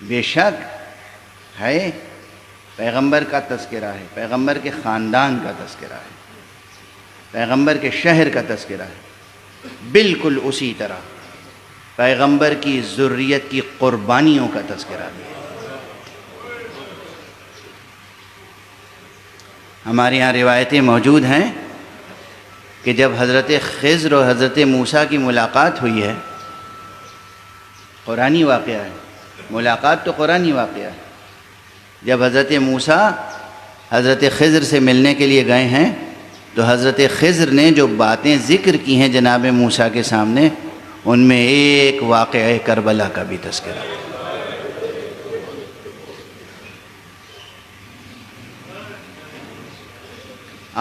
بے شک ہے، پیغمبر کا تذکرہ ہے، پیغمبر کے خاندان کا تذکرہ ہے، پیغمبر کے شہر کا تذکرہ ہے، بالکل اسی طرح پیغمبر کی ذریت کی قربانیوں کا تذکرہ بھی ہے۔ ہمارے یہاں روایتیں موجود ہیں کہ جب حضرت خضر اور حضرت موسیٰ کی ملاقات ہوئی ہے، قرآنی واقعہ ہے، ملاقات تو قرآنی واقعہ ہے، جب حضرت موسیٰ حضرت خضر سے ملنے کے لیے گئے ہیں تو حضرت خضر نے جو باتیں ذکر کی ہیں جناب موسیٰ کے سامنے، ان میں ایک واقعہ کربلا کا بھی تذکرہ ہے۔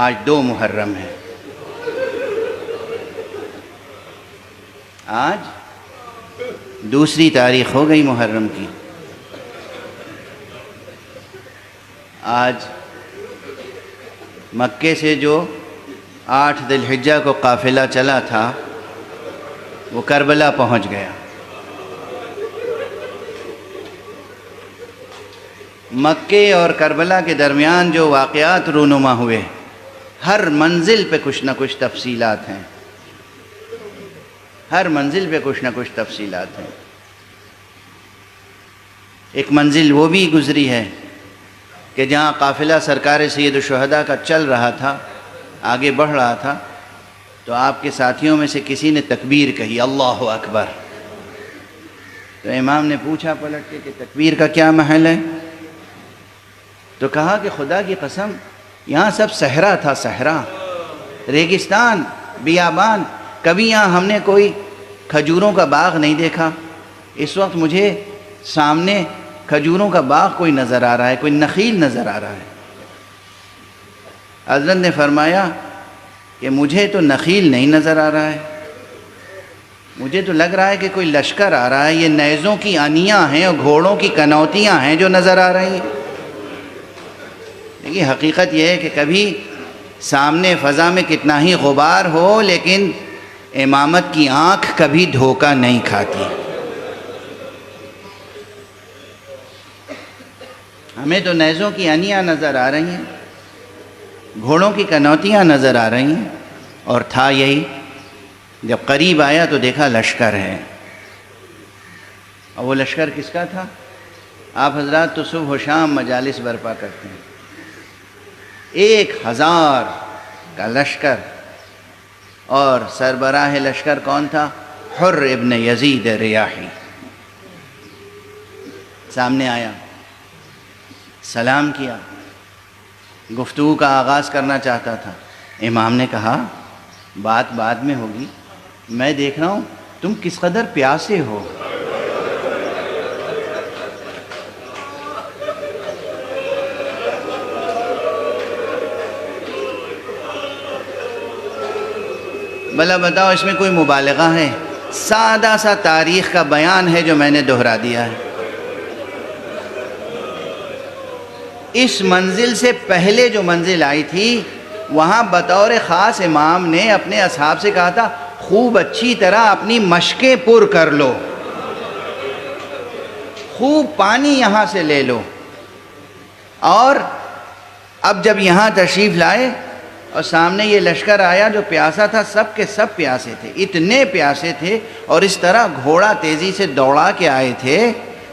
آج 2 محرم ہے، آج 2 تاریخ ہو گئی محرم کی۔ آج مکے سے جو 8 ذی الحجہ کو قافلہ چلا تھا وہ کربلا پہنچ گیا۔ مکے اور کربلا کے درمیان جو واقعات رونما ہوئے، ہر منزل پہ کچھ نہ کچھ تفصیلات ہیں، ہر منزل پہ کچھ نہ کچھ تفصیلات ہیں۔ ایک منزل وہ بھی گزری ہے کہ جہاں قافلہ سرکار سید الشہداء کا چل رہا تھا، آگے بڑھ رہا تھا، تو آپ کے ساتھیوں میں سے کسی نے تکبیر کہی، اللہ اکبر۔ تو امام نے پوچھا پلٹ کے کہ تکبیر کا کیا محل ہے؟ تو کہا کہ خدا کی قسم یہاں سب صحرا تھا، صحرا، ریگستان، بیابان، کبھی یہاں ہم نے کوئی کھجوروں کا باغ نہیں دیکھا، اس وقت مجھے سامنے کھجوروں کا باغ کوئی نظر آ رہا ہے، کوئی نخیل نظر آ رہا ہے۔ حضرت نے فرمایا کہ مجھے تو نخیل نہیں نظر آ رہا ہے، مجھے تو لگ رہا ہے کہ کوئی لشکر آ رہا ہے، یہ نیزوں کی انیاں ہیں اور گھوڑوں کی کنوتیاں ہیں جو نظر آ رہی ہیں۔ لیکن حقیقت یہ ہے کہ کبھی سامنے فضا میں کتنا ہی غبار ہو، لیکن امامت کی آنکھ کبھی دھوکہ نہیں کھاتی۔ ہمیں تو نیزوں کی انیاں نظر آ رہی ہیں، گھوڑوں کی کنوتیاں نظر آ رہی ہیں، اور تھا یہی۔ جب قریب آیا تو دیکھا لشکر ہے، اور وہ لشکر کس کا تھا؟ آپ حضرات تو صبح و شام مجالس برپا کرتے ہیں، 1000 کا لشکر، اور سربراہ لشکر کون تھا؟ حر ابن یزید ریاحی۔ سامنے آیا، سلام کیا، گفتگو کا آغاز کرنا چاہتا تھا۔ امام نے کہا بات بعد میں ہوگی، میں دیکھ رہا ہوں تم کس قدر پیاسے ہو۔ بھلا بتاؤ اس میں کوئی مبالغہ ہے؟ سادہ سا تاریخ کا بیان ہے جو میں نے دہرا دیا ہے۔ اس منزل سے پہلے جو منزل آئی تھی وہاں بطور خاص امام نے اپنے اصحاب سے کہا تھا خوب اچھی طرح اپنی مشقیں پر کر لو، خوب پانی یہاں سے لے لو، اور اب جب یہاں تشریف لائے اور سامنے یہ لشکر آیا جو پیاسا تھا، سب کے سب پیاسے تھے، اتنے پیاسے تھے، اور اس طرح گھوڑا تیزی سے دوڑا کے آئے تھے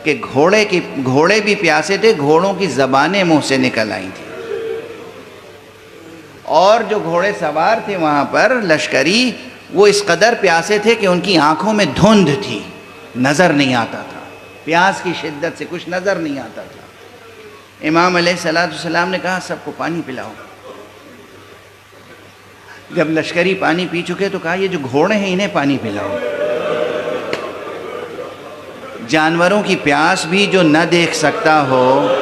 کہ گھوڑے بھی پیاسے تھے، گھوڑوں کی زبانیں منہ سے نکل آئی تھیں، اور جو گھوڑے سوار تھے وہاں پر لشکری، وہ اس قدر پیاسے تھے کہ ان کی آنکھوں میں دھند تھی، نظر نہیں آتا تھا، پیاس کی شدت سے کچھ نظر نہیں آتا تھا۔ امام علیہ السلام نے کہا سب کو پانی پلاؤ۔ جب لشکری پانی پی چکے تو کہا یہ جو گھوڑے ہیں انہیں پانی پلاؤ۔ جانوروں کی پیاس بھی جو نہ دیکھ سکتا ہو،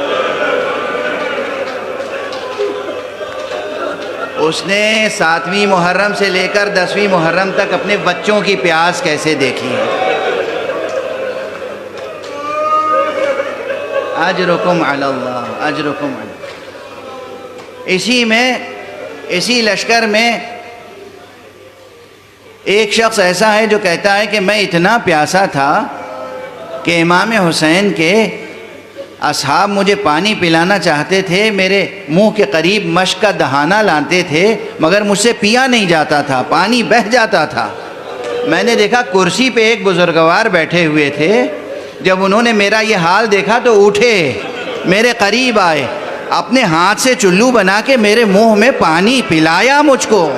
اس نے 7ویں محرم سے لے کر 10ویں محرم تک اپنے بچوں کی پیاس کیسے دیکھی ہے۔ اجرکم علی اللہ، اجرکم علی اللہ۔ اسی لشکر میں ایک شخص ایسا ہے جو کہتا ہے کہ میں اتنا پیاسا تھا کہ امام حسین کے اصحاب مجھے پانی پلانا چاہتے تھے، میرے منہ کے قریب مشک کا دہانہ لاتے تھے، مگر مجھ سے پیا نہیں جاتا تھا، پانی بہہ جاتا تھا۔ میں نے دیکھا کرسی پہ ایک بزرگوار بیٹھے ہوئے تھے، جب انہوں نے میرا یہ حال دیکھا تو اٹھے، میرے قریب آئے، اپنے ہاتھ سے چلو بنا کے میرے منہ میں پانی پلایا مجھ کو۔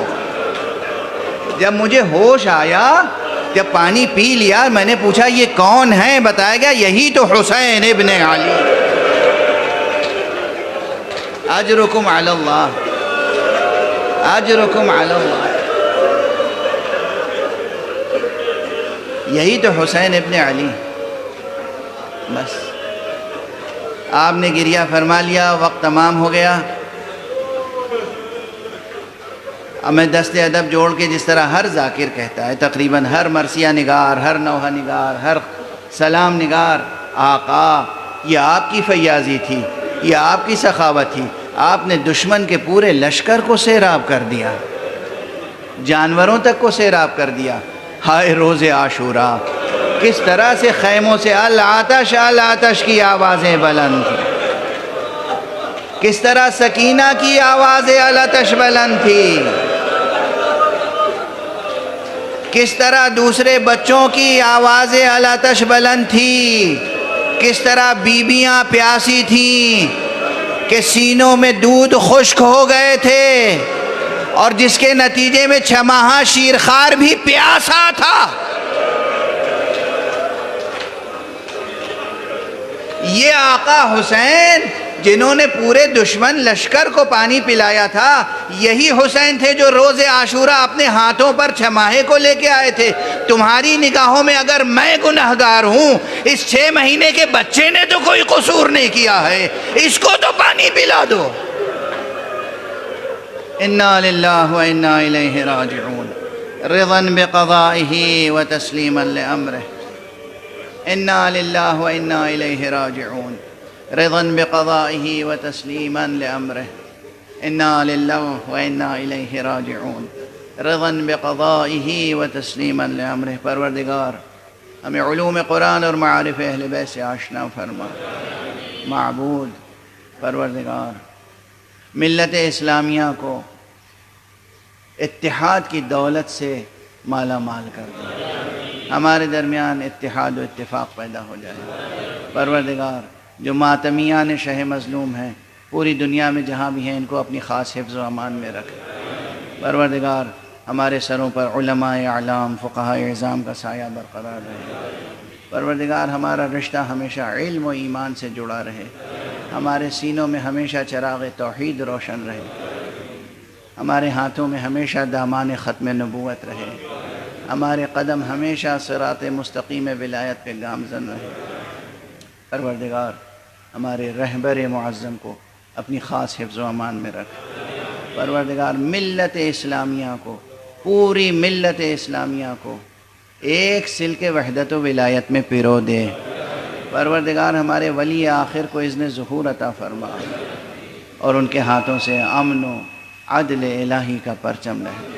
جب مجھے ہوش آیا، جب پانی پی لیا، میں نے پوچھا یہ کون ہے؟ بتایا گیا یہی تو حسین ابن علی۔ اجرکم علی اللہ، اجرکم علی اللہ۔ یہی تو حسین ابن علی۔ بس آپ نے گریہ فرما لیا، وقت تمام ہو گیا۔ اب میں دست ادب جوڑ کے جس طرح ہر ذاکر کہتا ہے، تقریباً ہر مرثیہ نگار، ہر نوحہ نگار، ہر سلام نگار، آقا یہ آپ کی فیاضی تھی، یہ آپ کی سخاوت تھی، آپ نے دشمن کے پورے لشکر کو سیراب کر دیا، جانوروں تک کو سیراب کر دیا۔ ہائے روز عاشوراء، کس طرح سے خیموں سے العطش العطش کی آوازیں بلند تھیں، کس طرح سکینہ کی آوازیں العطش بلند تھی، کس طرح دوسرے بچوں کی آوازیں العطش بلند تھی، کس طرح بیویاں پیاسی تھیں کہ سینوں میں دودھ خشک ہو گئے تھے، اور جس کے نتیجے میں 6 ماہہ شیرخوار بھی پیاسا تھا۔ یہ آقا حسین جنہوں نے پورے دشمن لشکر کو پانی پلایا تھا، یہی حسین تھے جو روز عاشوراء اپنے ہاتھوں پر 6 ماہے کو لے کے آئے تھے۔ تمہاری نگاہوں میں اگر میں گنہگار ہوں، اس 6 مہینے کے بچے نے تو کوئی قصور نہیں کیا ہے، اس کو تو پانی پلا دو۔ انا للہ و انا الیہ راجعون، رضا بقضائہ و تسلیما لامرہ۔ انا للہ و انا الیہ راجعون، رضا بقضائہ و تسلیما لامرہ۔ انا للہ و انا الیہ راجعون، رضا بقضائہ و تسلیما لامرہ۔ پروردگار ہمیں علوم قرآن اور معارف اہل بیت سے آشنا فرما۔ معبود پروردگار ملت اسلامیہ کو اتحاد کی دولت سے مالا مال کر دے، ہمارے درمیان اتحاد و اتفاق پیدا ہو جائے۔ پروردگار جو ماتمیان شہ مظلوم ہیں پوری دنیا میں جہاں بھی ہیں، ان کو اپنی خاص حفظ و امان میں رکھ۔ پروردگار ہمارے سروں پر علماء اعلام، فقہاء اعظام کا سایہ برقرار رہے۔ پروردگار ہمارا رشتہ ہمیشہ علم و ایمان سے جڑا رہے، ہمارے سینوں میں ہمیشہ چراغ توحید روشن رہے، ہمارے ہاتھوں میں ہمیشہ دامان ختم نبوت رہے، ہمارے قدم ہمیشہ صراط مستقیم ولایت پہ گامزن رہے۔ پروردگار ہمارے رہبر معظم کو اپنی خاص حفظ و امان میں رکھ۔ پروردگار ملت اسلامیہ کو، پوری ملت اسلامیہ کو ایک سلک وحدت و ولایت میں پیرو دے۔ پروردگار ہمارے ولی آخر کو اذن ظہور عطا فرما، اور ان کے ہاتھوں سے امن و عدل الہی کا پرچم رہے۔